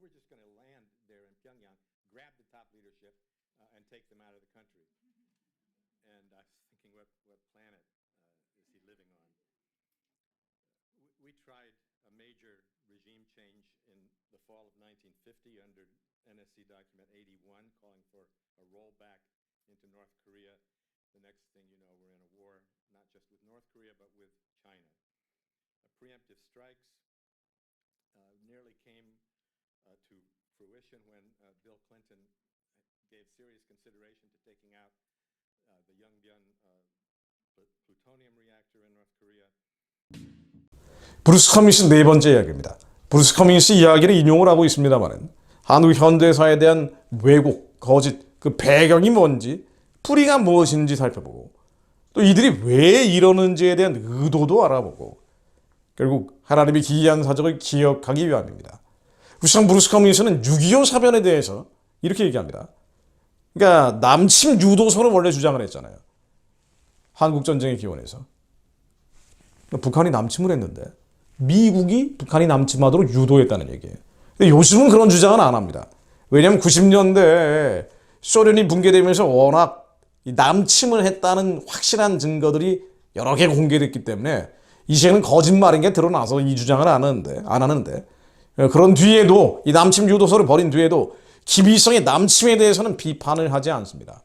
we're just going to land there in Pyongyang, grab the top leadership, and take them out of the country. And I was thinking, what planet is he living on? We tried a major regime change in the fall of 1950 under NSC Document 81, calling for a rollback into North Korea. The next thing you know, we're in a war, not just with North Korea, but with China. Preemptive strikes nearly came to fruition when Bill Clinton gave serious consideration to taking out the Yongbyon plutonium reactor in North Korea. 브루스 커민스 네 번째 이야기입니다. 브루스 커민스 이야기를 인용을 하고 있습니다만은 한국 현대사에 대한 왜곡, 거짓, 그 배경이 뭔지, 뿌리가 무엇인지 살펴보고 또 이들이 왜 이러는지에 대한 의도도 알아보고 결국 하나님의 기이한 사적을 기억하기 위함입니다. 우선 브루스 커민스는 6.25 사변에 대해서 이렇게 얘기합니다. 그러니까 남침 유도선을 원래 주장을 했잖아요. 한국전쟁의 기원에서. 북한이 남침을 했는데 미국이 북한이 남침하도록 유도했다는 얘기예요. 근데 요즘은 그런 주장은 안 합니다. 왜냐하면 90년대에 소련이 붕괴되면서 워낙 남침을 했다는 확실한 증거들이 여러 개 공개됐기 때문에 이제는 거짓말인 게 드러나서 이 주장을 안 하는데 그런 뒤에도 이 남침 유도서를 벌인 뒤에도 김일성의 남침에 대해서는 비판을 하지 않습니다.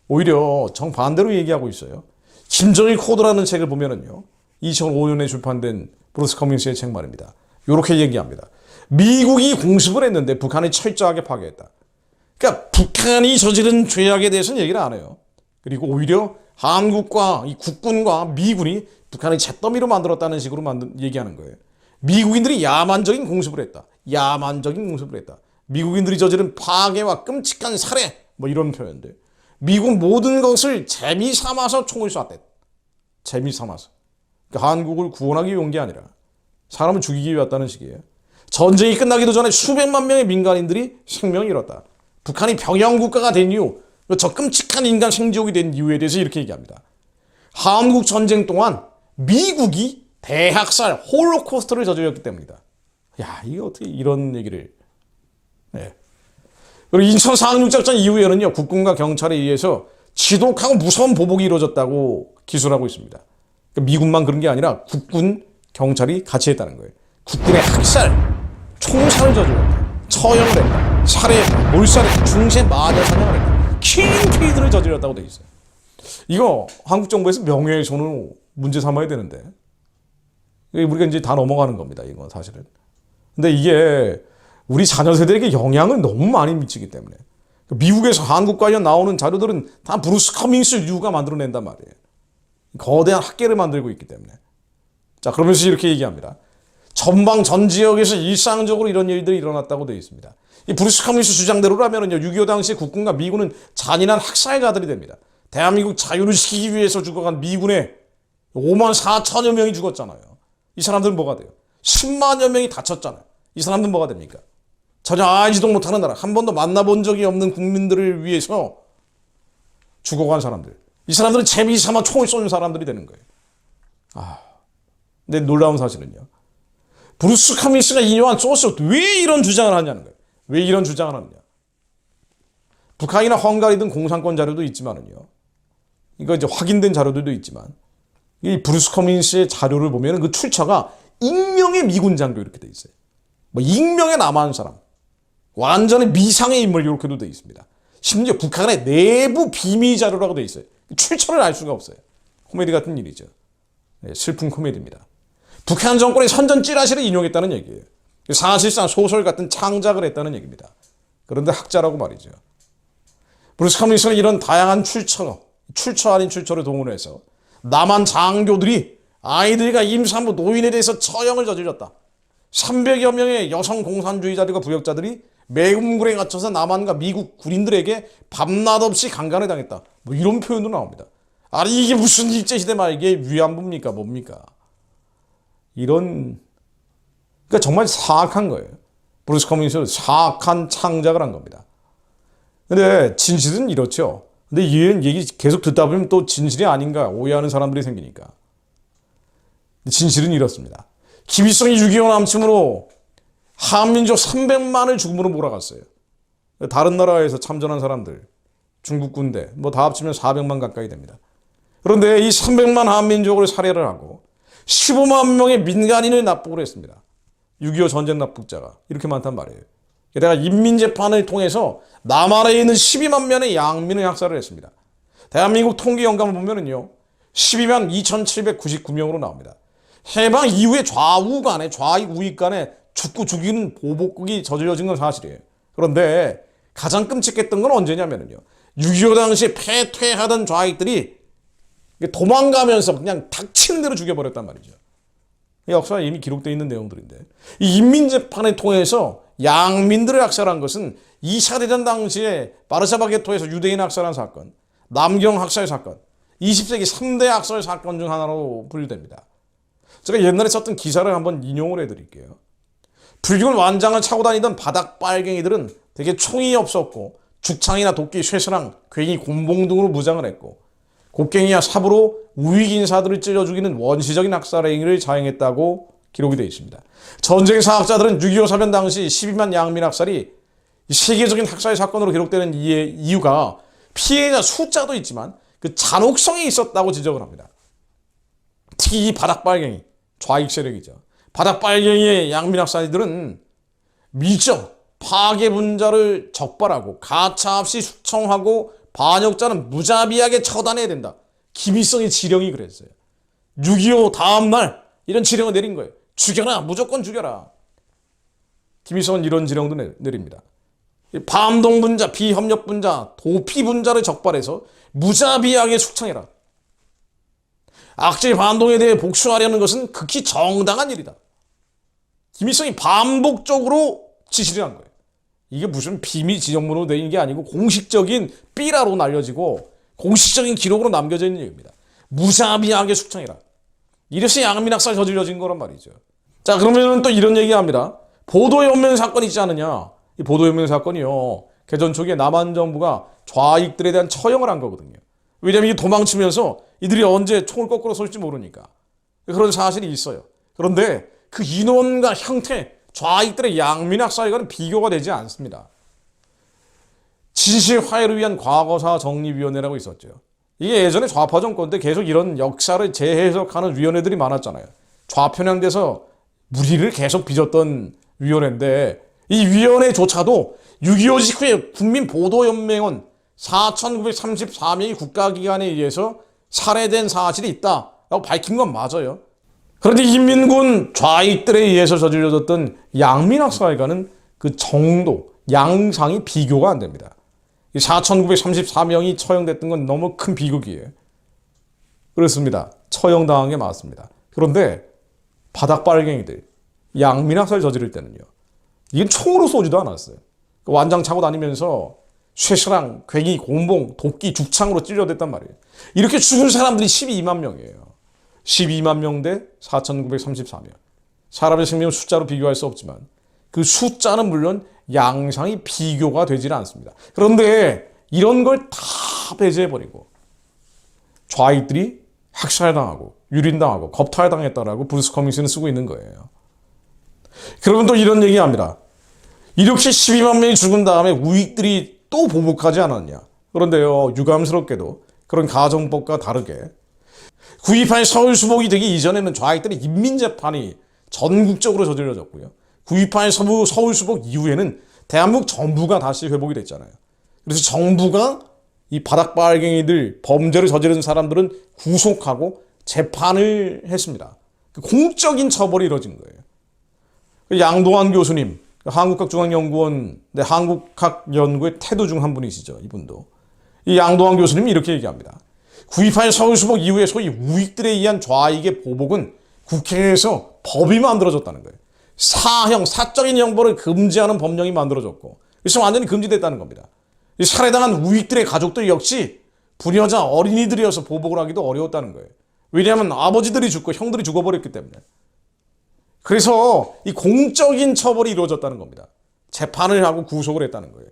오히려 정반대로 얘기하고 있어요. 김정일 코드라는 책을 보면은요. 2005년에 출판된 브루스 커민스의 책 말입니다. 이렇게 얘기합니다. 미국이 공습을 했는데 북한이 철저하게 파괴했다. 그러니까 북한이 저지른 죄악에 대해서는 얘기를 안 해요. 그리고 오히려 한국과 이 국군과 미군이 북한을 잿더미로 만들었다는 식으로 얘기하는 거예요. 미국인들이 야만적인 공습을 했다. 야만적인 공습을 했다. 미국인들이 저지른 파괴와 끔찍한 살해 뭐 이런 표현들. 미국 모든 것을 재미 삼아서 총을 쐈대. 재미 삼아서. 그러니까 한국을 구원하기 위한 게 아니라 사람을 죽이기 위했다는 식이에요. 전쟁이 끝나기도 전에 수백만 명의 민간인들이 생명을 잃었다. 북한이 병영국가가 된 이유, 저 끔찍한 인간 생지옥이 된 이유에 대해서 이렇게 얘기합니다. 한국 전쟁 동안 미국이 대학살, 홀로코스트를 저질렀기 때문이다. 야, 이게 어떻게 이런 얘기를. 네. 그리고 인천 상륙작전 이후에는요, 국군과 경찰에 의해서 지독하고 무서운 보복이 이루어졌다고 기술하고 있습니다. 그러니까 미군만 그런 게 아니라 국군, 경찰이 같이 했다는 거예요. 국군의 학살, 총살을 저질렀다. 처형을 했다. 살해했다. 몰살했다. 중세 마녀 사냥을 했다. 킹피드를 저질렀다고 되어 있어요. 이거 한국 정부에서 명예훼손을 문제 삼아야 되는데 우리가 이제 다 넘어가는 겁니다. 이건 사실은. 근데 이게 우리 자녀 세대에게 영향을 너무 많이 미치기 때문에 미국에서 한국 관련 나오는 자료들은 다 브루스 커민스 류가 만들어낸단 말이에요. 거대한 학계를 만들고 있기 때문에. 자, 그러면서 이렇게 얘기합니다. 전방 전 지역에서 일상적으로 이런 일들이 일어났다고 되어 있습니다. 이 브루스 커민스 주장대로라면요, 6.25 당시 국군과 미군은 잔인한 학살자들이 됩니다. 대한민국 자유를 지키기 위해서 죽어간 미군의 5만 4천여 명이 죽었잖아요. 이 사람들은 뭐가 돼요? 10만여 명이 다쳤잖아요. 이 사람들은 뭐가 됩니까? 전혀 알지도 못하는 나라, 한 번도 만나본 적이 없는 국민들을 위해서 죽어간 사람들. 이 사람들은 재미삼아 총을 쏘는 사람들이 되는 거예요. 근데 놀라운 사실은요. 브루스 커민스가 인용한 소스, 왜 이런 주장을 하냐는 거예요. 왜 이런 주장을 하느냐. 북한이나 헝가리든 공산권 자료도 있지만은요. 이거 이제 확인된 자료들도 있지만, 이 브루스 커민스의 자료를 보면 그 출처가 익명의 미군 장교 이렇게 돼 있어요. 뭐 익명의 남한 사람, 완전히 미상의 인물 이렇게도 돼 있습니다. 심지어 북한의 내부 비밀 자료라고 돼 있어요. 출처를 알 수가 없어요. 코미디 같은 일이죠. 네, 슬픈 코미디입니다. 북한 정권의 선전 찌라시를 인용했다는 얘기예요. 사실상 소설 같은 창작을 했다는 얘기입니다. 그런데 학자라고 말이죠. 브루스 커민스는 이런 다양한 출처 아닌 출처를 동원해서 남한 장교들이 아이들과 임산부 노인에 대해서 처형을 저질렀다. 300여 명의 여성 공산주의자들과 부역자들이 매국물에 갇혀서 남한과 미국 군인들에게 밤낮 없이 강간을 당했다. 뭐 이런 표현도 나옵니다. 아니 이게 무슨 일제시대 말기에 위안부입니까? 뭡니까? 이런, 그러니까 정말 사악한 거예요. 브루스 커민스는 사악한 창작을 한 겁니다. 근데 진실은 이렇죠. 근데 이런 얘기 계속 듣다 보면 또 진실이 아닌가 오해하는 사람들이 생기니까. 진실은 이렇습니다. 김일성이 6.25 남침으로 한민족 300만을 죽음으로 몰아갔어요. 다른 나라에서 참전한 사람들, 중국 군대 뭐 다 합치면 400만 가까이 됩니다. 그런데 이 300만 한민족을 살해를 하고 15만 명의 민간인을 납북을 했습니다. 6.25 전쟁 납북자가 이렇게 많단 말이에요. 게다가 인민재판을 통해서 남한에 있는 12만 명의 양민을 학살을 했습니다. 대한민국 통계연감을 보면은요, 12만 2,799명으로 나옵니다. 해방 이후에 좌익 간에 죽이는 보복극이 저질러진 건 사실이에요. 그런데 가장 끔찍했던 건 언제냐면요, 6.25 당시에 패퇴하던 좌익들이 도망가면서 그냥 닥치는 대로 죽여버렸단 말이죠. 역사에 이미 기록되어 있는 내용들인데, 이 인민재판을 통해서 양민들을 학살한 것은 2차 대전 당시에 바르샤바 게토에서 유대인 학살한 사건, 남경 학살 사건, 20세기 3대 학살 사건 중 하나로 분류됩니다. 제가 옛날에 썼던 기사를 한번 인용을 해드릴게요. 불균 완장을 차고 다니던 바닥 빨갱이들은 되게 총이 없었고 죽창이나 도끼, 쇠사랑, 괭이, 곤봉 등으로 무장을 했고 곡괭이와 삽으로 우익 인사들을 찔러 죽이는 원시적인 학살 행위를 자행했다고 기록이 되어 있습니다. 전쟁 사학자들은 6.25 사변 당시 12만 양민 학살이 세계적인 학살 사건으로 기록되는 이유가 피해자 숫자도 있지만 그 잔혹성이 있었다고 지적을 합니다. 특히 이 바닥빨갱이, 좌익 세력이죠. 바닥빨갱이의 양민 학살들은 미적, 파괴 분자를 적발하고 가차없이 숙청하고 반역자는 무자비하게 처단해야 된다. 김일성의 지령이 그랬어요. 6.25 다음날 이런 지령을 내린 거예요. 죽여라, 무조건 죽여라. 김일성은 이런 지령도 내립니다. 반동 분자, 비협력 분자, 도피 분자를 적발해서 무자비하게 숙청해라. 악질 반동에 대해 복수하려는 것은 극히 정당한 일이다. 김일성이 반복적으로 지시를 한 거예요. 이게 무슨 비밀 지정문으로 된 게 아니고 공식적인 삐라로 날려지고 공식적인 기록으로 남겨져 있는 얘기입니다. 무자비하게 숙청해라. 이래서 양민학살 저질러진 거란 말이죠. 자, 그러면 또 이런 얘기합니다. 보도연맹 사건 있지 않느냐. 이 보도연맹 사건이요, 개전 초기에 남한 정부가 좌익들에 대한 처형을 한 거거든요. 왜냐하면 이게 도망치면서 이들이 언제 총을 거꾸로 쏠지 모르니까. 그런 사실이 있어요. 그런데 그 인원과 형태, 좌익들의 양민학살과는 비교가 되지 않습니다. 진실 화해를 위한 과거사 정리위원회라고 있었죠. 이게 예전에 좌파 정권 때 계속 이런 역사를 재해석하는 위원회들이 많았잖아요. 좌편향돼서 무리를 계속 빚었던 위원회인데, 이 위원회조차도 6.25 직후에 국민보도연맹원 4,934명의 국가기관에 의해서 살해된 사실이 있다라고 밝힌 건 맞아요. 그런데 인민군 좌익들에 의해서 저질러졌던 양민학살과는 그 정도, 양상이 비교가 안 됩니다. 4,934명이 처형됐던 건 너무 큰 비극이에요. 그렇습니다. 처형당한 게 맞습니다. 그런데 바닥빨갱이들, 양민학살 저지를 때는요, 이게 총으로 쏘지도 않았어요. 완장 차고 다니면서 쇠사랑, 괭이, 곤봉, 도끼, 죽창으로 찔려댔단 말이에요. 이렇게 죽은 사람들이 12만 명이에요. 12만 명 대 4,934명. 사람의 생명 숫자로 비교할 수 없지만 그 숫자는 물론 양상이 비교가 되질 않습니다. 그런데 이런 걸 다 배제해버리고 좌익들이 학살당하고 유린당하고 겁탈당했다라고 브루스 커밍스는 쓰고 있는 거예요. 그러면 또 이런 얘기합니다. 이렇게 12만 명이 죽은 다음에 우익들이 또 보복하지 않았냐. 그런데요, 유감스럽게도 그런 가정법과 다르게 9.28 서울수복이 되기 이전에는 좌익들의 인민재판이 전국적으로 저질러졌고요. 9.28 서울수복 이후에는 대한민국 정부가 다시 회복이 됐잖아요. 그래서 정부가 이 바닥빨갱이들, 범죄를 저지른 사람들은 구속하고 재판을 했습니다. 공적인 처벌이 이루어진 거예요. 양동환 교수님, 한국학중앙연구원, 한국학연구의 태도 중 한 분이시죠. 이분도. 이 양동환 교수님이 이렇게 얘기합니다. 9.28 서울수복 이후에 소위 우익들에 의한 좌익의 보복은 국회에서 법이 만들어졌다는 거예요. 사적인 형벌을 금지하는 법령이 만들어졌고, 그래서 완전히 금지됐다는 겁니다. 이 살해당한 우익들의 가족들 역시 부녀자, 어린이들이어서 보복을 하기도 어려웠다는 거예요. 왜냐하면 아버지들이 죽고 형들이 죽어버렸기 때문에. 그래서 이 공적인 처벌이 이루어졌다는 겁니다. 재판을 하고 구속을 했다는 거예요.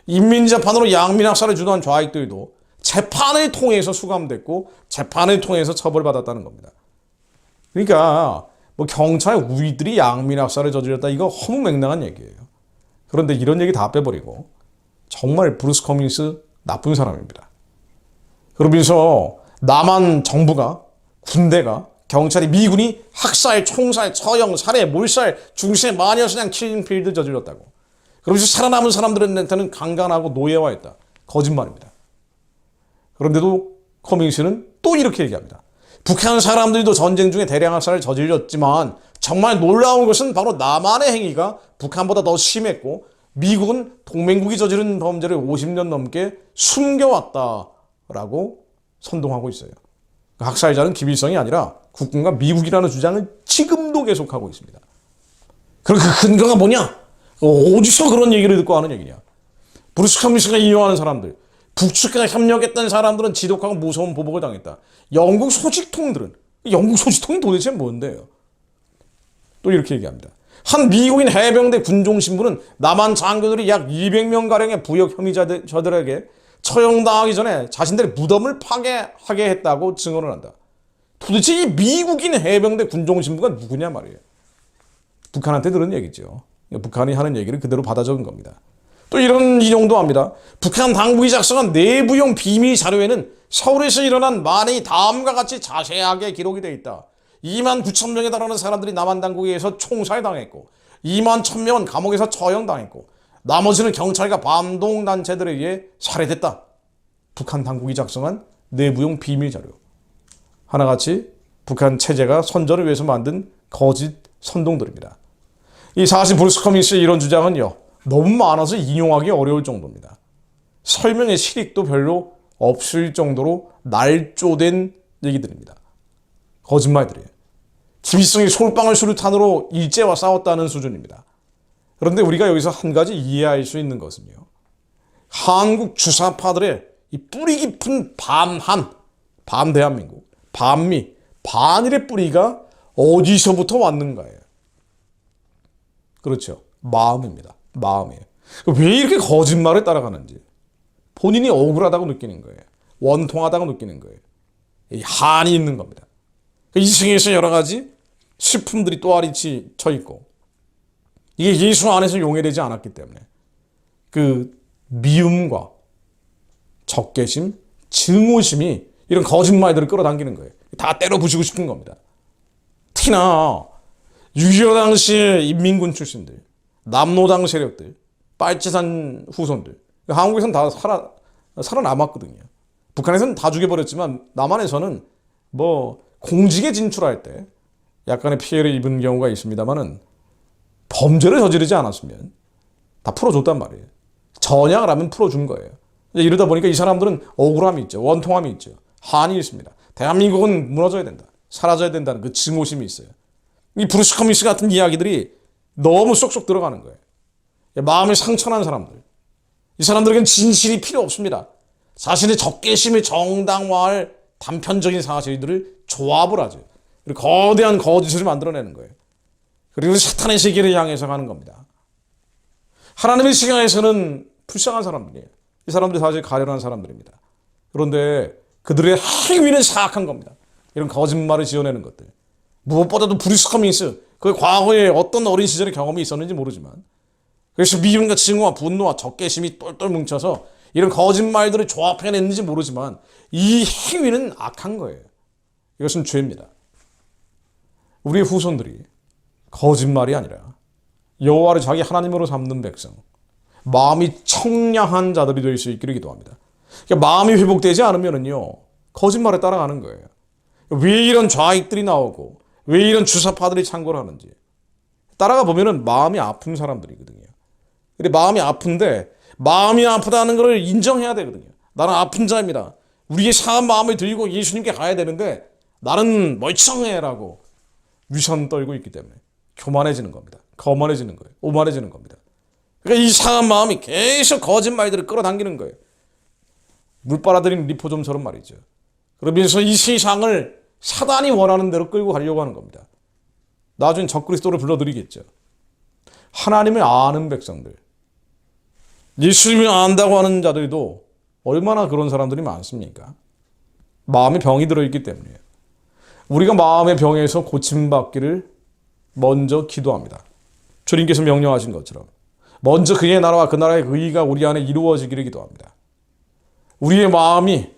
인민재판으로 양민학살을 주도한 좌익들도 재판을 통해서 수감됐고 재판을 통해서 처벌받았다는 겁니다. 그러니까 뭐 경찰 우위들이 양민학살을 저질렀다. 이거 허무맹랑한 얘기예요. 그런데 이런 얘기 다 빼버리고 정말 브루스 커밍스 나쁜 사람입니다. 그러면서 남한 정부가, 군대가, 경찰이, 미군이 학살, 총살, 처형, 살해, 몰살, 중세, 마녀사냥, 킬링필드 저질렀다고. 그러면서 살아남은 사람들한테는 강간하고 노예화했다. 거짓말입니다. 그런데도 커밍스는 또 이렇게 얘기합니다. 북한 사람들도 전쟁 중에 대량 학살을 저질렀지만 정말 놀라운 것은 바로 남한의 행위가 북한보다 더 심했고 미국은 동맹국이 저지른 범죄를 50년 넘게 숨겨왔다라고 선동하고 있어요. 학살자는 김일성이 아니라 국군과 미국이라는 주장을 지금도 계속하고 있습니다. 그럼 그 근거가 뭐냐? 어디서 그런 얘기를 듣고 하는 얘기냐? 브루스 커밍스가 인용하는 사람들, 북측과 협력했던 사람들은 지독하고 무서운 보복을 당했다. 영국 소식통들은, 영국 소식통이 도대체 뭔데요? 또 이렇게 얘기합니다. 한 미국인 해병대 군종신부는 남한 장교들이 약 200명가량의 부역 혐의자들에게 처형당하기 전에 자신들의 무덤을 파괴하게 했다고 증언을 한다. 도대체 이 미국인 해병대 군종신부가 누구냐 말이에요. 북한한테 들은 얘기죠. 북한이 하는 얘기를 그대로 받아 적은 겁니다. 또 이런 인용도 합니다. 북한 당국이 작성한 내부용 비밀 자료에는 서울에서 일어난 만행이 다음과 같이 자세하게 기록이 되어 있다. 2만 9천 명에 달하는 사람들이 남한 당국에 의해서 총살당했고 2만 1,000명은 감옥에서 처형당했고 나머지는 경찰과 반동단체들에 의해 살해됐다. 북한 당국이 작성한 내부용 비밀 자료. 하나같이 북한 체제가 선전을 위해서 만든 거짓 선동들입니다. 이 사실 브루스 커밍스의 이런 주장은요, 너무 많아서 인용하기 어려울 정도입니다. 설명의 실익도 별로 없을 정도로 날조된 얘기들입니다. 거짓말들이에요. 김일성이 솔방울 수류탄으로 일제와 싸웠다는 수준입니다. 그런데 우리가 여기서 한 가지 이해할 수 있는 것은요, 한국 주사파들의 이 뿌리 깊은 반대한민국, 반미, 반일의 뿌리가 어디서부터 왔는가예요. 그렇죠. 마음입니다. 마음이에요. 왜 이렇게 거짓말을 따라가는지 본인이 억울하다고 느끼는 거예요. 원통하다고 느끼는 거예요. 이 한이 있는 겁니다. 이 세상에서 여러 가지 슬픔들이 또아리치 쳐 있고 이게 예수 안에서 용해되지 않았기 때문에 그 미움과 적개심, 증오심이 이런 거짓말들을 끌어당기는 거예요. 다 때려 부수고 싶은 겁니다. 특히나 6.25 당시 인민군 출신들, 남노당 세력들, 빨치산 후손들, 한국에서는 다 살아남았거든요. 북한에서는 다 죽여버렸지만 남한에서는 뭐 공직에 진출할 때 약간의 피해를 입은 경우가 있습니다만은 범죄를 저지르지 않았으면 다 풀어줬단 말이에요. 전향을 하면 풀어준 거예요. 이러다 보니까 이 사람들은 억울함이 있죠. 원통함이 있죠. 한이 있습니다. 대한민국은 무너져야 된다. 사라져야 된다는 그 증오심이 있어요. 이 브루스 커밍스 같은 이야기들이 너무 쏙쏙 들어가는 거예요. 마음이 상처난 사람들. 이 사람들에게는 진실이 필요 없습니다. 자신의 적개심을 정당화할 단편적인 사실들을 조합을 하죠. 그리고 거대한 거짓을 만들어내는 거예요. 그리고 사탄의 세계를 향해서 가는 겁니다. 하나님의 시각에서는 불쌍한 사람들이에요. 이 사람들이 사실 가련한 사람들입니다. 그런데 그들의 행위는 사악한 겁니다. 이런 거짓말을 지어내는 것들. 무엇보다도 브루스 커밍스, 그 과거에 어떤 어린 시절의 경험이 있었는지 모르지만 그래서 미움과 증오와 분노와 적개심이 똘똘 뭉쳐서 이런 거짓말들을 조합해냈는지 모르지만 이 행위는 악한 거예요. 이것은 죄입니다. 우리의 후손들이 거짓말이 아니라 여호와를 자기 하나님으로 삼는 백성, 마음이 청량한 자들이 될 수 있기를 기도합니다. 그러니까 마음이 회복되지 않으면요 거짓말에 따라가는 거예요. 왜 이런 좌익들이 나오고 왜 이런 주사파들이 창궐 하는지 따라가 보면은 마음이 아픈 사람들이거든요. 근데 마음이 아픈데 마음이 아프다는 걸 인정해야 되거든요. 나는 아픈 자입니다. 우리의 상한 마음을 들고 예수님께 가야 되는데 나는 멀쩡해라고 위선 떨고 있기 때문에 교만해지는 겁니다. 거만해지는 거예요. 오만해지는 겁니다. 그러니까 이 상한 마음이 계속 거짓말들을 끌어당기는 거예요. 물 빨아들이는 리포좀처럼 말이죠. 그러면서 이 세상을 사단이 원하는 대로 끌고 가려고 하는 겁니다. 나중엔 적그리스도를 불러드리겠죠. 하나님을 아는 백성들, 예수님을 안다고 하는 자들도 얼마나 그런 사람들이 많습니까? 마음에 병이 들어있기 때문이에요. 우리가 마음의 병에서 고침받기를 먼저 기도합니다. 주님께서 명령하신 것처럼 먼저 그의 나라와 그 나라의 의의가 우리 안에 이루어지기를 기도합니다. 우리의 마음이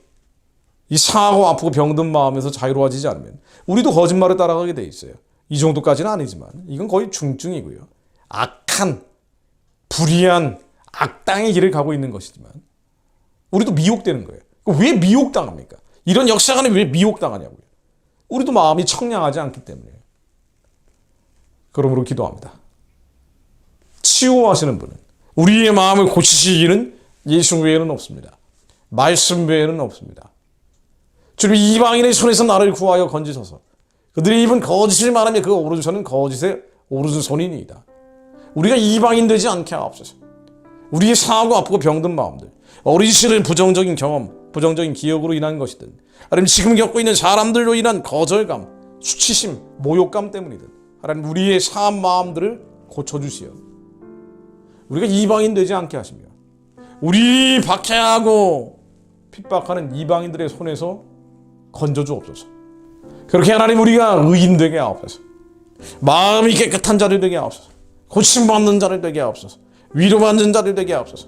이 상하고 아프고 병든 마음에서 자유로워지지 않으면 우리도 거짓말을 따라가게 돼 있어요. 이 정도까지는 아니지만 이건 거의 중증이고요. 악한, 불의한 악당의 길을 가고 있는 것이지만 우리도 미혹되는 거예요. 왜 미혹당합니까? 이런 역사가 왜 미혹당하냐고요. 우리도 마음이 청량하지 않기 때문이에요. 그러므로 기도합니다. 치유하시는 분은, 우리의 마음을 고치시기는 예수 외에는 없습니다. 말씀 외에는 없습니다. 주님, 이방인의 손에서 나를 구하여 건지소서. 그들이 입은 거짓을 말하며 그 오른손은 거짓의 오른손이니이다. 우리가 이방인 되지 않게 하옵소서. 우리의 상하고 아프고 병든 마음들, 어린 시절의 부정적인 경험, 부정적인 기억으로 인한 것이든, 아니면 지금 겪고 있는 사람들로 인한 거절감, 수치심, 모욕감 때문이든, 하나님 우리의 상한 마음들을 고쳐주시어 우리가 이방인 되지 않게 하시며, 우리 박해하고 핍박하는 이방인들의 손에서 건져주옵소서. 그렇게 하나님 우리가 의인 되게 하옵소서. 마음이 깨끗한 자들 되게 하옵소서. 고침받는 자들 되게 하옵소서. 위로받는 자들 되게 하옵소서.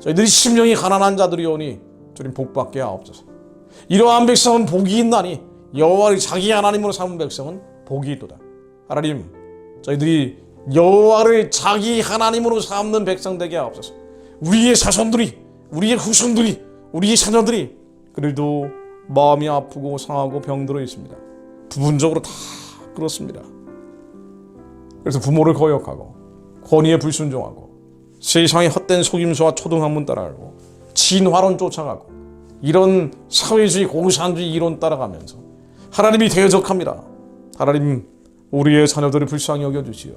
저희들이 심령이 가난한 자들이오니 주님 복받게 하옵소서. 이러한 백성은 복이 있나니 여호와를 자기 하나님으로 삼은 백성은 복이 있도다. 하나님, 저희들이 여호와를 자기 하나님으로 삼는 백성 되게 하옵소서. 우리의 자손들이, 우리의 후손들이, 우리의 자녀들이 그래도 마음이 아프고 상하고 병들어 있습니다. 부분적으로 다 그렇습니다. 그래서 부모를 거역하고 권위에 불순종하고 세상의 헛된 속임수와 초등학문 따라가고 진화론 쫓아가고 이런 사회주의 공산주의 이론 따라가면서 하나님이 대적합니다. 하나님, 우리의 자녀들을 불쌍히 여겨주시오.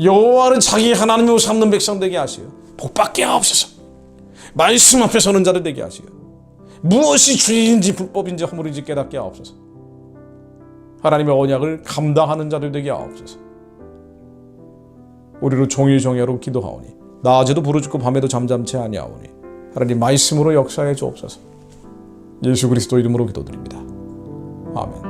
여호와를 자기 하나님으로 삼는 백성 되게 하시오. 복받게 하옵소서. 말씀 앞에 서는 자들 되게 하시오. 무엇이 주인인지 불법인지 허물인지 깨닫게 하옵소서. 하나님의 언약을 감당하는 자들 되게 하옵소서. 우리로 종일종야로 기도하오니 낮에도 부르짖고 밤에도 잠잠치 아니하오니 하나님 말씀으로 역사해 주옵소서. 예수 그리스도 이름으로 기도드립니다. 아멘.